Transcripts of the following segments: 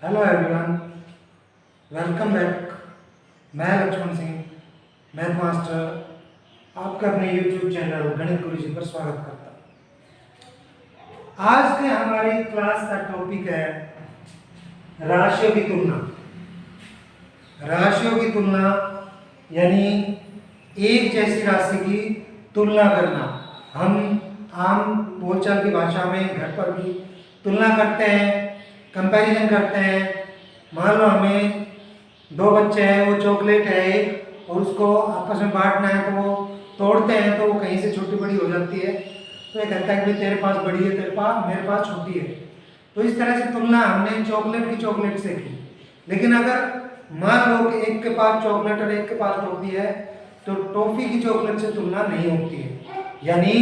Hello everyone, welcome back. मैं Lakshman Singh, math master, आपका अपने यूट्यूब चैनल गणित गुरुजी पर स्वागत करता हूँ। आज के हमारी क्लास का टॉपिक है राशियों की तुलना। राशियों की तुलना यानी एक जैसी राशि की तुलना करना। हम आम बोलचाल की भाषा में घर पर भी तुलना करते हैं, कंपैरिजन करते हैं। मान लो हमें दो बच्चे हैं, वो चॉकलेट है एक, और उसको आपस में बांटना है तो वो तोड़ते हैं तो वो कहीं से छोटी बड़ी हो जाती है। तो ये कहता है कि तेरे पास बड़ी है, तेरे पास मेरे पास छोटी है। तो इस तरह से तुलना हमने चॉकलेट की चॉकलेट से की। लेकिन अगर मान लो कि एक के पास चॉकलेट और एक के पास टॉफी है तो टॉफी की चॉकलेट से तुलना नहीं होती है। यानी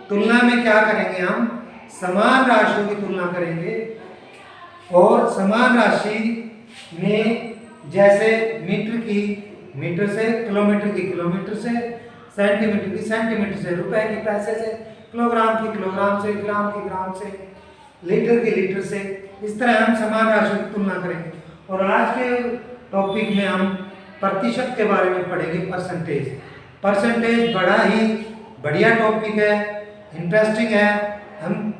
तुलना में क्या करेंगे, हम समान राशियों की तुलना करेंगे। और समान राशि में जैसे मीटर की मीटर से, किलोमीटर की किलोमीटर से, सेंटीमीटर की सेंटीमीटर से, रुपए की पैसे से, किलोग्राम की किलोग्राम से, ग्राम की ग्राम से, लीटर की लीटर से, इस तरह हम समान राशियों की तुलना करेंगे। और आज के टॉपिक में हम प्रतिशत के बारे में पढ़ेंगे। परसेंटेज। परसेंटेज बड़ा ही बढ़िया टॉपिक है, इंटरेस्टिंग है। हम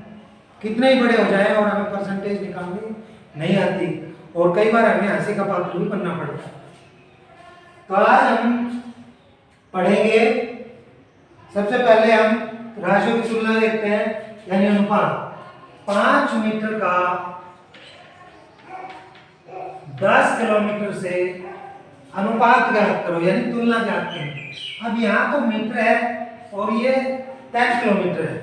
कितने ही बड़े हो जाए और हमें परसेंटेज निकालनी नहीं आती, और कई बार हमें हंसी का पात्र भी बनना पड़ता है। तो आज हम पढ़ेंगे, सबसे पहले हम राशियों की तुलना देखते हैं, यानी अनुपात। 5 मीटर का 10 किलोमीटर से अनुपात ज्ञात करो, यानी तुलना ज्ञात करो। अब यहाँ तो मीटर है और ये 10 किलोमीटर है,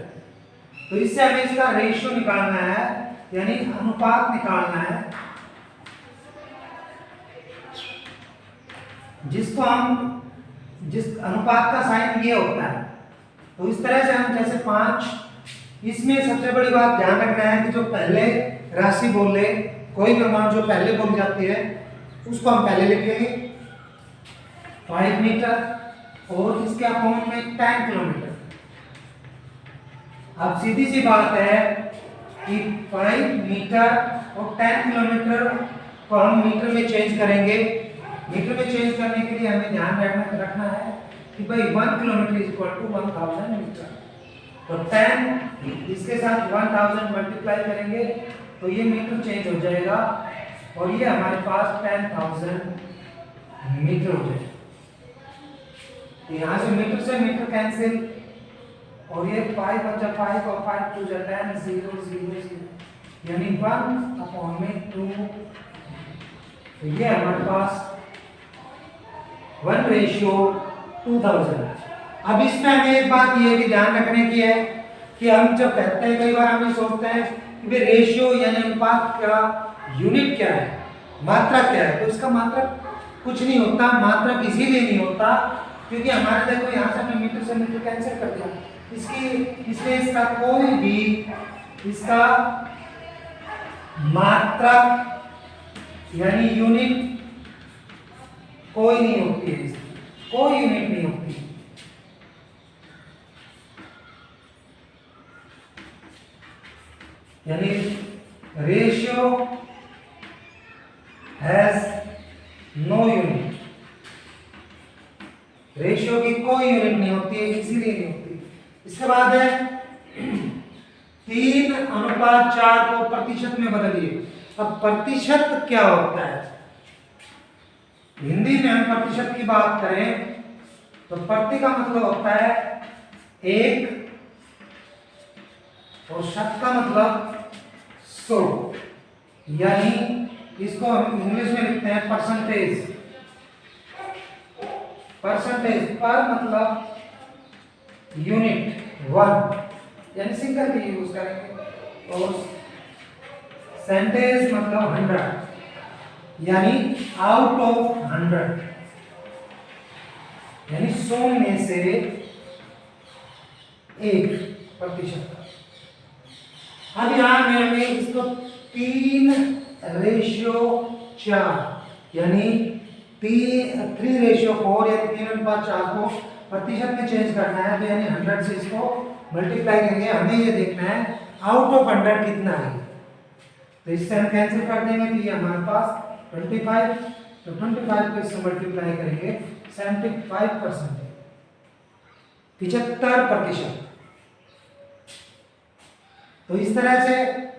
तो इससे हमें इसका रेशियो निकालना है, यानी अनुपात निकालना है, जिसको हम जिस अनुपात का साइन ये होता है। तो इस तरह से हम जैसे 5, इसमें सबसे बड़ी बात ध्यान रखना है कि जो पहले राशि बोले, कोई भी अमाउंट जो पहले बोली जाती है उसको हम पहले लिखेंगे 5 मीटर, और इसके अपोन में 10 किलोमीटर। अब सीधी सी बात है कि 5 मीटर और 10 किलोमीटर को हम मीटर में चेंज करेंगे। मीटर में चेंज करने के लिए हमें ध्यान रखना है कि भाई 1 kilometre is equal to 1000 metre. तो 10 इसके साथ 1000 मल्टीप्लाई करेंगे तो ये मीटर चेंज हो जाएगा, और ये हमारे पास 10,000 मीटर हो जाएगा। तो यहाँ से मीटर कैंसिल, और ये 5 बचा 5 और 5 2 जा 10, 0 0 0, यानी 1/2। तो ये हमारे पास 1:2000। अब इसमें हमें एक बात ये भी ध्यान रखने की है कि हम जब कहते हैं, कई बार हम ये सोचते हैं कि रेशियो यानी अनुपात का यूनिट क्या है, मात्रक क्या है। तो इसका मात्रक कुछ नहीं होता, मात्रक इसीलिए नहीं होता क्योंकि हमारे देखो यहाँ से हमने मीटर से मीटर कैंसिल कर दिया, इसलिए इसका कोई भी इसका मात्रक यानी यूनिट कोई नहीं होती है, कोई यूनिट नहीं होती। यानी ratio has no unit. Ratio की कोई यूनिट नहीं होती है, इसीलिए नहीं होती। इसके बाद है 3:4 को प्रतिशत में बदलिए। अब प्रतिशत क्या होता है? हिंदी में हम प्रतिशत की बात करें तो प्रति का मतलब होता है 1 और शत का मतलब 100, यानी इसको हम इंग्लिश में लिखते हैं परसेंटेज। परसेंटेज पर मतलब यूनिट 1, यानी सिंगल भी यूज करेंगे। और सेंटेज मतलब 100, यानी आउट ऑफ 100, यानी 100 में से 1%। अब यहां में हमें इसको 3:4 यानी 3:4 या 3:4 को प्रतिशत में चेंज करना है। तो यानी 100 से इसको मल्टीप्लाई करेंगे। हमें ये देखना है आउट ऑफ 100 कितना है। तो इससे हम कैंसिल कर देंगे, तो ये हमारे पास 25, तो 25 को इससे मल्टीप्लाई करेंगे 75%, 75%। तो इस तरह से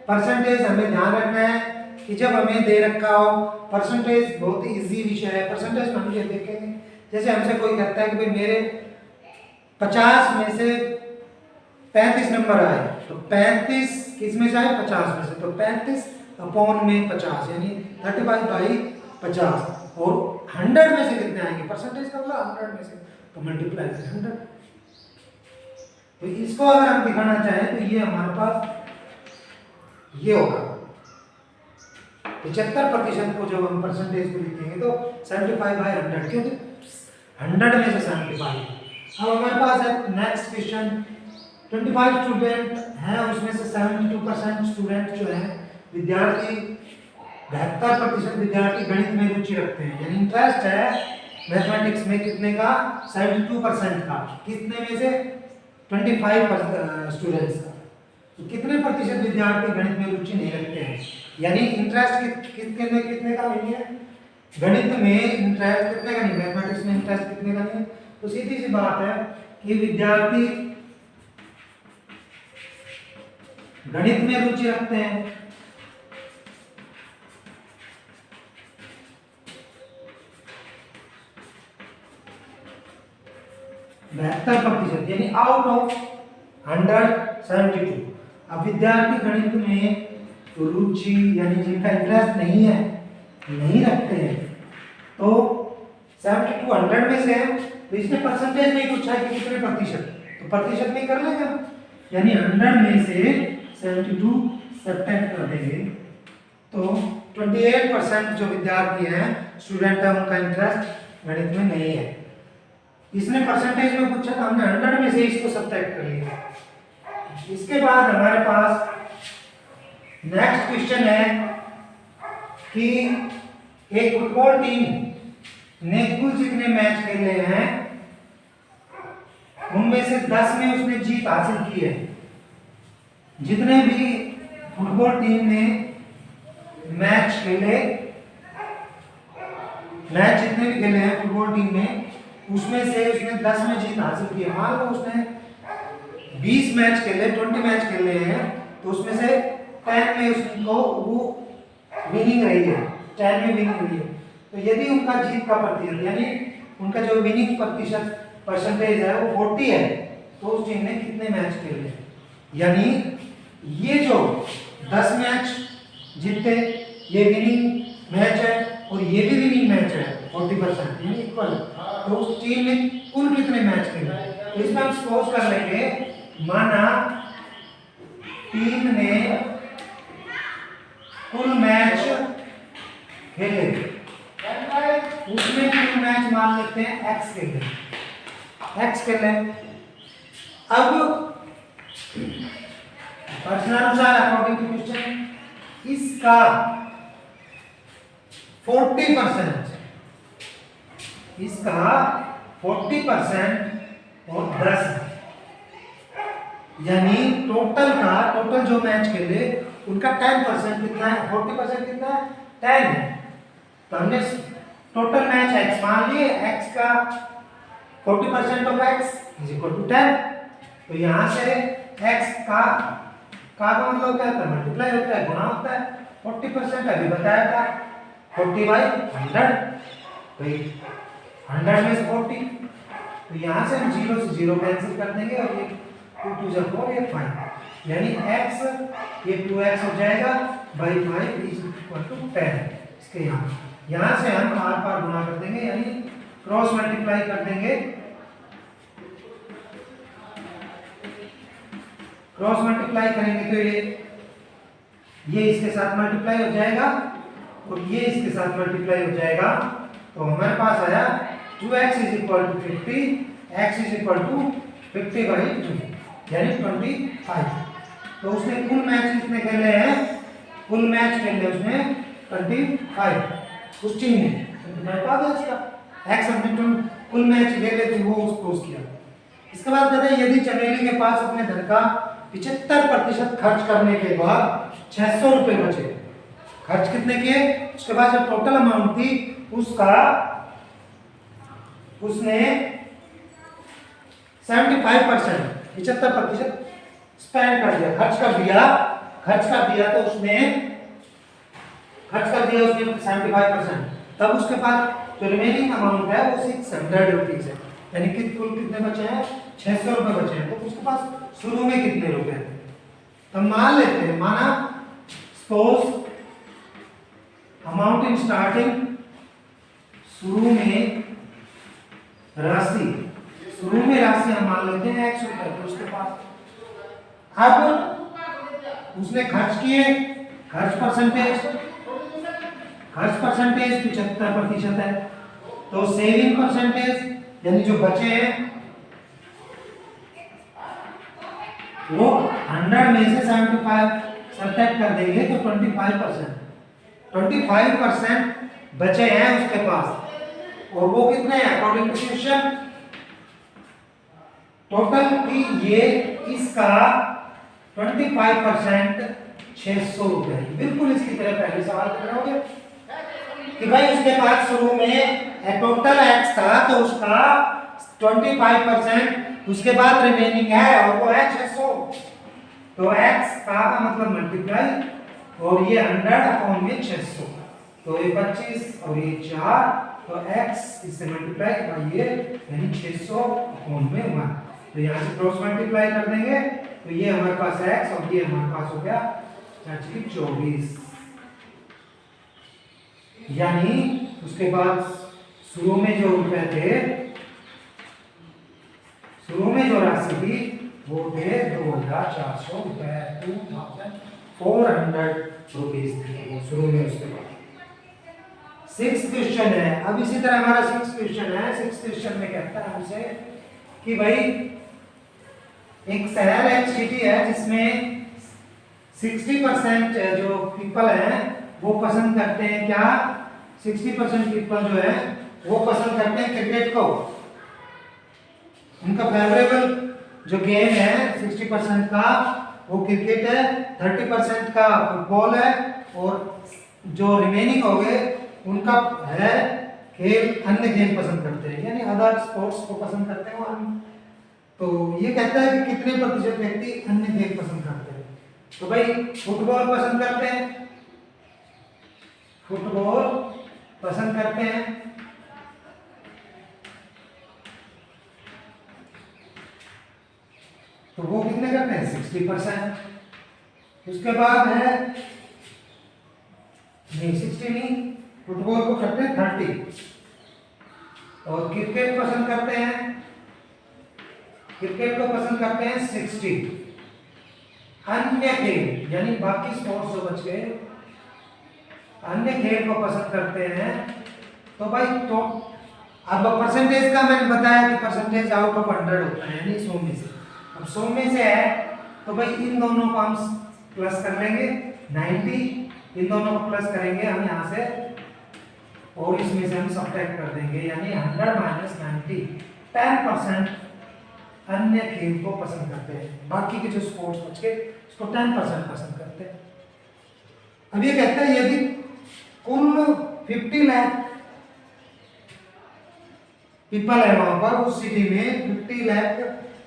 परसेंटेज हमें ध्यान रखना है कि जब हमें दे रखा हो, परसेंटेज बहुत ही इजी विषय है। परसेंटेज में हम ये देखेंगे, जैसे हमसे कोई कहता है कि भाई मेरे 50 में से 35 नंबर आए, तो 35 किस में से आए, 50 में से, तो 35 अपॉन में 50 यानी 35/50, और 100 में से कितने आएंगे, परसेंटेज का मतलब 100 में से, तो मल्टीप्लाई 100। तो इसको अगर हम दिखाना चाहें तो ये हमारे पास ये होगा 75% को जब हम परसेंटेज को लिखेंगे तो 75/100, क्योंकि 100 में से 75। अब हमारे पास है नेक्स्ट क्वेश्चन, 25 स्टूडेंट हैं, उसमें से 72% स्टूडेंट जो है विद्यार्थी, 72% विद्यार्थी गणित में रुचि रखते हैं, यानी इंटरेस्ट है मैथमेटिक्स में कितने का, 72% का, कितने में से 25 स्टूडेंट्स का। तो कितने प्रतिशत विद्यार्थी गणित में रुचि नहीं रखते हैं, यानी इंटरेस्ट कितने का नहीं है, गणित में इंटरेस्ट कितने का नहीं, मैथमेटिक्स में इंटरेस्ट कितने का नहीं। तो सीधी सी बात है कि विद्यार्थी गणित में रुचि रखते हैं, %72, यानी आउट ऑफ 172। अब विद्यार्थी गणित में रुचि यानी जिनका इंटरेस्ट नहीं है, नहीं रखते हैं, तो 72 100 में से है, तो इसमें परसेंटेज नहीं पूछा है कि कितने प्रतिशत, तो प्रतिशत में कर लेंगे हम, यानी 100 में से 72 सब्ट्रैक्ट कर देंगे, तो 28% जो विद्यार्थी हैं, स्टूडेंट है, उनका इंटरेस्ट गणित में नहीं है। इसने परसेंटेज में पूछा, तो हमने 100 में से इसको सब्ट्रैक्ट कर लिया। इसके बाद हमारे पास नेक्स्ट क्वेश्चन है कि एक फुटबॉल टीम ने कुल जितने मैच खेले हैं उनमें से 10 में उसने जीत हासिल की है। जितने भी फुटबॉल टीम ने मैच खेले, मैच जितने भी खेले हैं फुटबॉल टीम ने, उसमें से उसने 10 में जीत हासिल की है। मान लो उसने 20 मैच खेले, 20 मैच खेले हैं, तो उसमें से 10 में उसको वो विनिंग रही है, 10 में विनिंग रही है। तो यदि उनका जीत का प्रतिशत यानी उनका जो विनिंग प्रतिशत परसेंटेज है वो 40 है, तो उस टीम ने कितने मैच खेले, यानी ये जो 10 मैच जीते, ये विनिंग मैच है और ये भी विनिंग मैच है 40%, यानी इक्वल, तो उस टीम ने कुल कितने मैच खेले। तो इसमें हम सपोज कर लेंगे, माना टीम ने कुल मैच खेले, उसमें कुल मैच मान लेते हैं x खेले, x खेले। अब प्रश्नानुसार अकॉर्डिंग टू क्वेश्चन इसका 40%, इसका 40% और 10, यानी टोटल जो मैच खेले उनका 10% कितना है, 40% कितना है, 10 है। तो हमने टोटल मैच x मान लिए, x का 40% of x is equal to 10। तो यहाँ से x का मतलब क्या होता है, मल्टीप्लाई होता है, गुणा होता है। 40% अभी बताया था 40/100, तो 100 में से 40, तो यहाँ से हम 0 से 0 कैंसिल कर देंगे और ये 2 2 जा 4, ये 5, यानी x ये 2x हो जाएगा बाई 5 इज इक्वल टू 10। इसके यहाँ से हम आर पार गुणा कर देंगे, यानी क्रॉस मल्टीप्लाई कर देंगे, क्रॉस मल्टीप्लाई करेंगे तो ये इसके साथ मल्टीप्लाई हो जाएगा और ये इसके साथ मल्टीप्लाई हो जाएगा। तो हमारे पास आया 2x is equal to 50, x is equal to 50/2 यानी 25। तो उसने कुल मैच कितने खेले हैं, कुल मैच खेले उसने 25 उस टीम ने, x हमने कुल मैच खेले थे वो उसको किया। इसके बाद कहते हैं यदि चमेली के पास अपने धन का 75% खर्च करने के बाद 600 रुपए बचे, खर्च कितने किए, उसके बाद जो टोटल अमाउंट थी उसका उसने 75%, 75% स्पेंड कर दिया, खर्च कर दिया तो उसने खर्च कर दिया उसने 75%। तब उसके पास जो रिमेनिंग अमाउंट है वो 600 रुपीज है, यानी कि कुल कितने बचे हैं, 600 रुपए बचे हैं। तो उसके पास शुरू में कितने रुपए थे, तो मान लेते हैं, माना सपोज अमाउंट इन स्टार्टिंग, शुरू में राशि हम मान लेते हैं 100 रुपए। तो उसके पास अब उसने खर्च किए, खर्च परसेंटेज 75% है। तो सेविंग परसेंटेज यानी जो बचे हैं वो 100 में से 75 सब्ट्रैक्ट कर देंगे तो 25% बचे हैं उसके पास। और वो कितने हैं अकॉर्डिंग टू क्वेश्चन, टोटल की ये इसका 25% 600 रुपए। बिल्कुल इसकी तरह पहले सवाल कर रहे होगे कि भाई उसके पास शुरू में टोटल एक्स था तो उसका 25% उसके बाद रिमेनिंग है और वो है 600। तो एक्स का मतलब मल्टीप्लाई और ये 100/600, तो ये 25 और ये 4, तो x इससे मल्टीप्लाई करिए यानी 600/1। तो यहाँ से क्रॉस मल्टीप्लाई कर देंगे तो ये हमारे पास x और ये हमारे पास हो गया 24। यानी उसके बाद शुरू में जो रुपए थे, शुरू में जो राशि थी वो थे 2400 रुपए, 2400 रुपीज थी शुरू में। उसके बाद 6th क्वेश्चन है। अब इसी तरह हमारा 6th क्वेश्चन है। 6th क्वेश्चन में कहता है हमसे कि भाई एक शहर है, सिटी है, जिसमें 60% जो पीपल हैं वो पसंद करते हैं क्या, 60% पीपल जो है वो पसंद करते हैं क्रिकेट को। उनका फेवरेबल जो गेम है 60% का वो क्रिकेट है, 30% का फुटबॉल है और जो रिमेनिंग हो गए उनका है खेल, अन्य खेल पसंद करते हैं, यानी अदर स्पोर्ट्स को पसंद करते हैं। और तो ये कहता है कि कितने प्रतिशत व्यक्ति अन्य खेल पसंद करते हैं। तो भाई फुटबॉल पसंद करते हैं, फुटबॉल पसंद करते हैं, तो वो कितने करते हैं 60%। उसके बाद है नहीं 60 नहीं, फुटबॉल को करते हैं 30 और क्रिकेट पसंद करते हैं, क्रिकेट को पसंद करते हैं 60। अन्य खेल यानी बाकी स्पोर्ट्स जो बच गए अन्य खेल को पसंद करते हैं। तो भाई तो अब परसेंटेज का मैंने बताया कि परसेंटेज आउट ऑफ 100 होता है, यानी 100 में से। अब 100 में से है तो भाई इन दोनों को हम प्लस कर लेंगे 90, इन दोनों को प्लस करेंगे हम यहाँ से और इसमें से हम सब्ट्रैक्ट कर देंगे, यानी 100 - 90, 10% अन्य खेल को पसंद करते हैं। बाकी के जो स्पोर्ट्स बच गए उसको 10% पसंद करते हैं। अब ये कहता है यदि कुल 50 लाख पीपल है वहां पर, उस सिटी में 50 लाख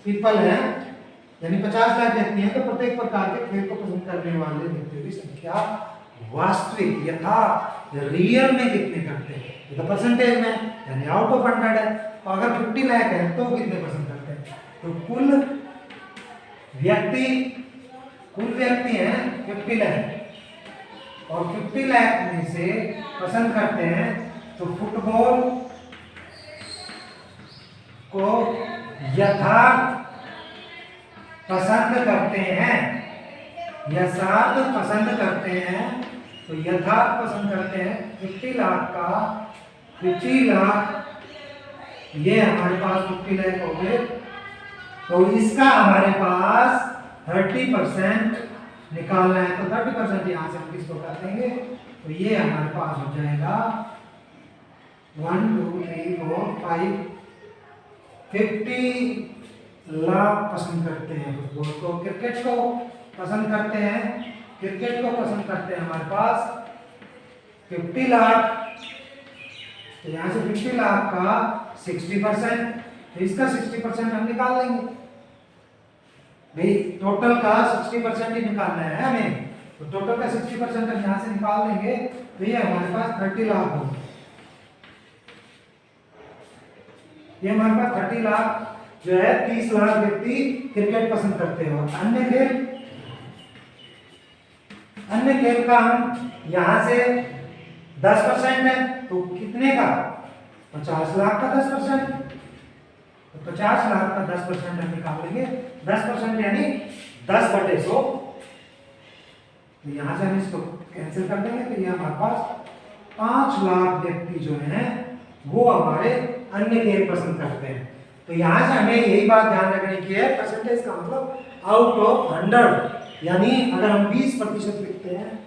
पीपल हैं, यानी 50 लाख व्यक्ति हैं, तो प्रत्येक प्रकार के खेल को पसंद करने वाले व्यक्तियों की संख्या वास्तविक यथा रियल में कितने करते हैं, तो परसेंटेज में यानी आउट ऑफ 100 है। तो अगर 50 लाख है तो कितने पसंद करते हैं, तो कुल व्यक्ति हैं 50 लाख और 50 लाख में से पसंद करते हैं तो फुटबॉल को यथार्थ पसंद करते हैं, यथार्थ पसंद करते हैं, तो यथार्थ पसंद करते हैं 50 लाख का 50 लाख, ये हमारे पास 50 लाख हो गए। तो इसका हमारे पास 30% निकालना है, तो 30% यहाँ से हम किसको कर देंगे, तो ये हमारे पास हो जाएगा 1 2 3 4 5 50 लाख पसंद करते हैं फुटबॉल को। क्रिकेट को पसंद करते हैं, क्रिकेट को पसंद करते हैं हमारे पास 50 लाख, तो यहाँ से 50 लाख का 60%, तो इसका 60% हम निकाल लेंगे भाई, टोटल का 60% ही निकालना है हमें, तो टोटल का 60% हम यहाँ से निकाल देंगे, तो ये हमारे पास 30 लाख होगा। ये हमारे पास 30 लाख जो है, 30 लाख व्यक्ति क्रिकेट पसंद करते हैं। और अन्य खेल का हम यहाँ से 10% है, तो कितने का? 50 लाख का 10%, तो 50 लाख का 10% हम निकालेंगे। 10% यानी 10/100, तो यहाँ से हम इसको कैंसिल कर देंगे, तो ये हमारे पास 5 लाख व्यक्ति जो हैं वो हमारे अन्य खेल पसंद करते हैं। तो यहाँ से हमें यही बात ध्यान रखने की है, परसेंटेज का मतलब आउट ऑफ 100, यानी अगर हम 20% लिखते हैं,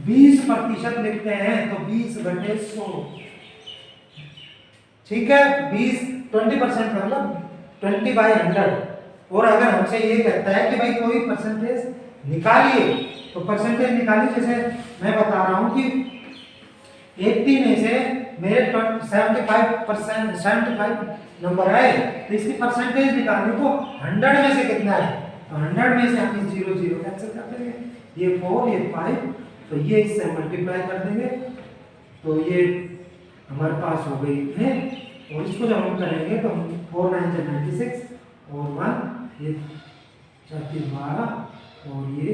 20% लिखते हैं तो 20/100, ठीक है। 20% मतलब 20/100। और अगर हमसे ये कहता है कि भाई कोई परसेंटेज निकालिए, तो परसेंटेज निकालिए। जैसे मैं बता रहा हूं कि 80 में से मेरे 75 नंबर आए, तो इसकी परसेंटेज निकालनी, तो 100 में से कितना है, तो 100 में से हम 0 0 कैंसिल कर देंगे, ये 4 ये 5, तो ये इससे मल्टीप्लाई कर देंगे, तो ये हमारे पास हो गई इतने। और इसको जब हम करेंगे तो 4 9 96 और 1 ये 12 और ये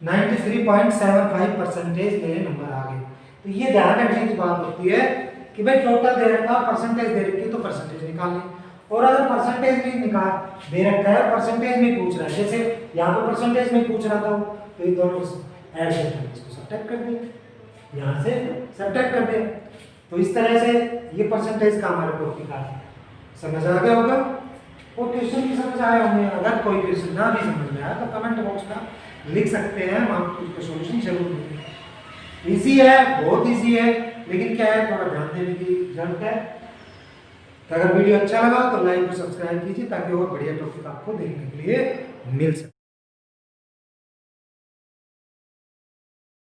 93.75% मेरे नंबर आ गए। तो ये ध्यान रखने की बात होती है कि भाई टोटल दे रखा, परसेंटेज दे रखी, तो परसेंटेज निकालनी। और अगर परसेंटेज भी निकाल दे रखा है, परसेंटेज में पूछ रहा है, जैसे यहाँ पे परसेंटेज में पूछ रहा था, तो ये दोनों ऐड करके इसको सब्ट्रैक्ट कर दिए, यहाँ से सब्ट्रैक्ट कर दिया। तो इस तरह से ये परसेंटेज का हमारे को निकाल समझ आ गया होगा। और क्वेश्चन भी समझ आए होंगे। अगर कोई क्वेश्चन ना भी समझ में आया तो कमेंट बॉक्स में लिख सकते हैं, हम आपको उसका सॉल्यूशन जरूर देंगे। इजी है, बहुत इजी है, लेकिन क्या है, थोड़ा ध्यान देने की जरूरत है। तो अगर वीडियो अच्छा लगा तो लाइक और सब्सक्राइब कीजिए, ताकि और बढ़िया टॉपिक आपको देखने के लिए मिल सके।